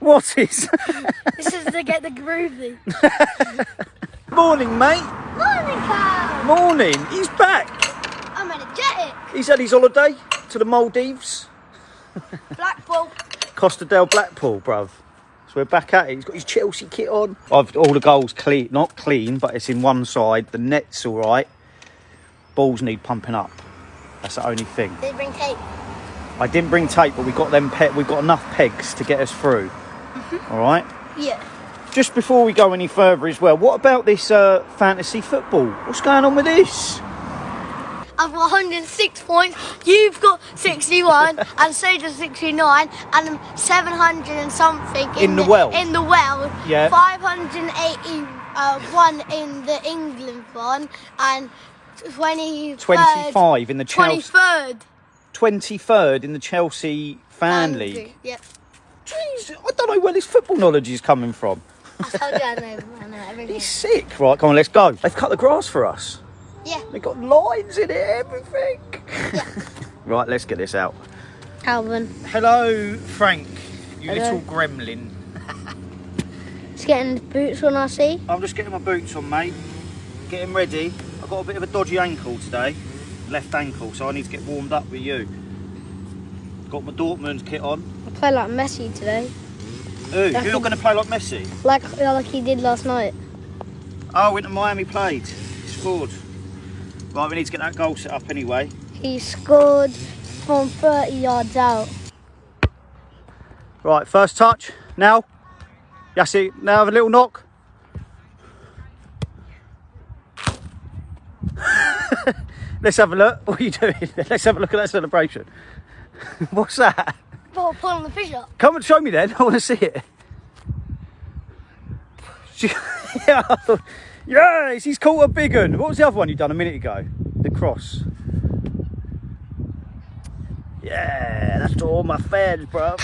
What is? This is to get the groovy. Morning, mate. Morning, Carl. Morning. He's back. I'm energetic. He's had his holiday to the Maldives. Blackpool. Costa del Blackpool, bruv. So we're back at it. He's got his Chelsea kit on. All the goals clean, not clean, but it's in one side. The net's all right. Balls need pumping up. That's the only thing. Did you bring tape? I didn't bring tape, but we got them. We've got enough pegs to get us through. All right. Yeah. Just before we go any further as well, what about this fantasy football? What's going on with this? I've got 106 points. You've got 61, and so does 69, and 700 and something In the world. In the world. Yeah. 581 in the England one, and 25 in the Chelsea. 23rd. 23rd in the Chelsea fan league. Yep. Jeez, I don't know where this football knowledge is coming from. I told you I know everything. He's sick. Right, come on, let's go. They've cut the grass for us. Yeah. They've got lines in it, everything. Yeah. Right, let's get this out. Calvin. Hello, Frank, you Hello. little gremlin. Just getting the boots on, I see. I'm just getting my boots on, mate. Getting ready. I've got a bit of a dodgy ankle today. Left ankle, so I need to get warmed up with you. Got my Dortmund kit on. I play like Messi today. Ooh, you're not going to play like Messi? Like he did last night. Oh, went to Miami played. He scored. Right, we need to get that goal set up anyway. He scored from 30 yards out. Right, first touch. Now. Yassi, now have a little knock. Let's have a look. What are you doing? Let's have a look at that celebration. What's that? Oh, pulling the fish up. Come and show me then. I want to see it. Yes, he's caught a big one. What was the other one you done a minute ago? The cross. Yeah, that's to all my fans, bro.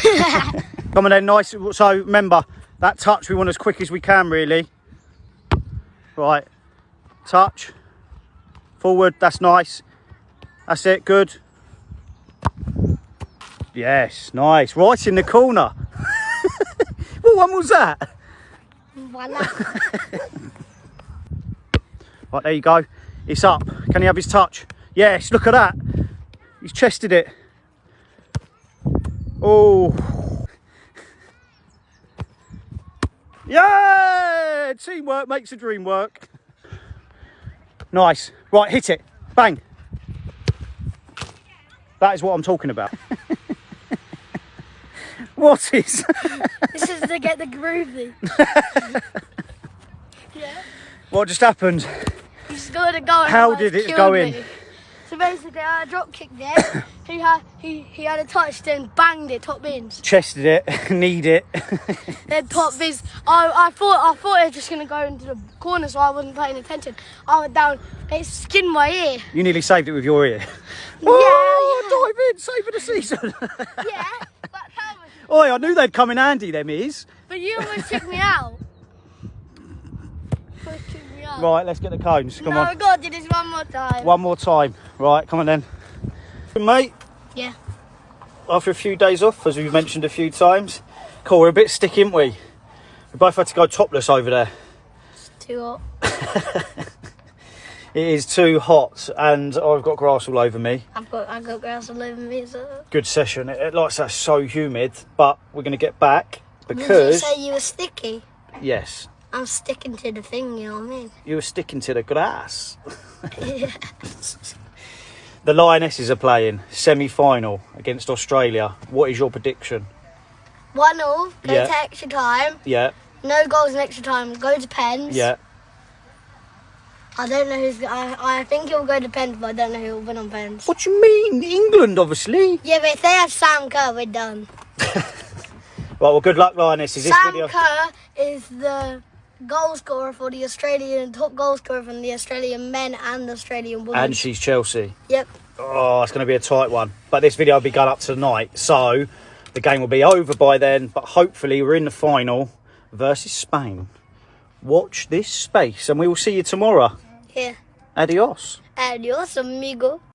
Come on then, nice. So remember, that touch we want as quick as we can, really. Right, touch. Forward, that's nice. That's it, good. Yes, nice. Right in the corner. What one was that? Voila. Right, there you go. It's up. Can he have his touch? Yes, look at that. He's chested it. Oh. Yeah! Teamwork makes the dream work. Nice. Right, hit it. Bang. That is what I'm talking about. What is? This is to get the groovy. Yeah. What just happened? He scored a goal. How did it go in? So basically, I drop kicked it. he had a touch, then banged it top bins. Chested it, kneed it. Then top bins. I thought it was just gonna go into the corner, so I wasn't paying attention. I went down. It skinned my ear. You nearly saved it with your ear. Yeah. Oh, dive in, saving the season. Yeah. But Calvin. Oi, I knew they'd come in handy, them ears. But you almost took me out. Right, let's get the cones. Come No, on. I gotta do this one more time. One more time. Right, come on then. Mate, Yeah. after a few days off, as we've mentioned a few times. Cool, we're a bit sticky, aren't we? We both had to go topless over there. It's too hot. It is too hot, and I've got grass all over me. I got grass all over me. So. Good session. It likes that so humid, but we're going to get back Did you because... say you were sticky? Yes, I'm sticking to the thing, you know what I mean? you were sticking to the grass. Yeah. The Lionesses are playing semi-final against Australia. What is your prediction? 1-0, go Yeah. to extra time. Yeah, No goals in extra time, go to pens. yeah. I don't know who's... I think he'll go to pens, but I don't know who will win on pens. What do you mean? England, obviously. Yeah, but if they have Sam Kerr, we're done. Right, well, good luck, Lionesses. This Sam video... Kerr is the goal scorer for the Australian... top goal scorer from the Australian men and the Australian women. And she's Chelsea. Yep. Oh, it's going to be a tight one. But this video will be going up tonight, so the game will be over by then. But hopefully we're in the final versus Spain. Watch this space, and we will see you tomorrow. Yeah. Adios. Adios, amigo.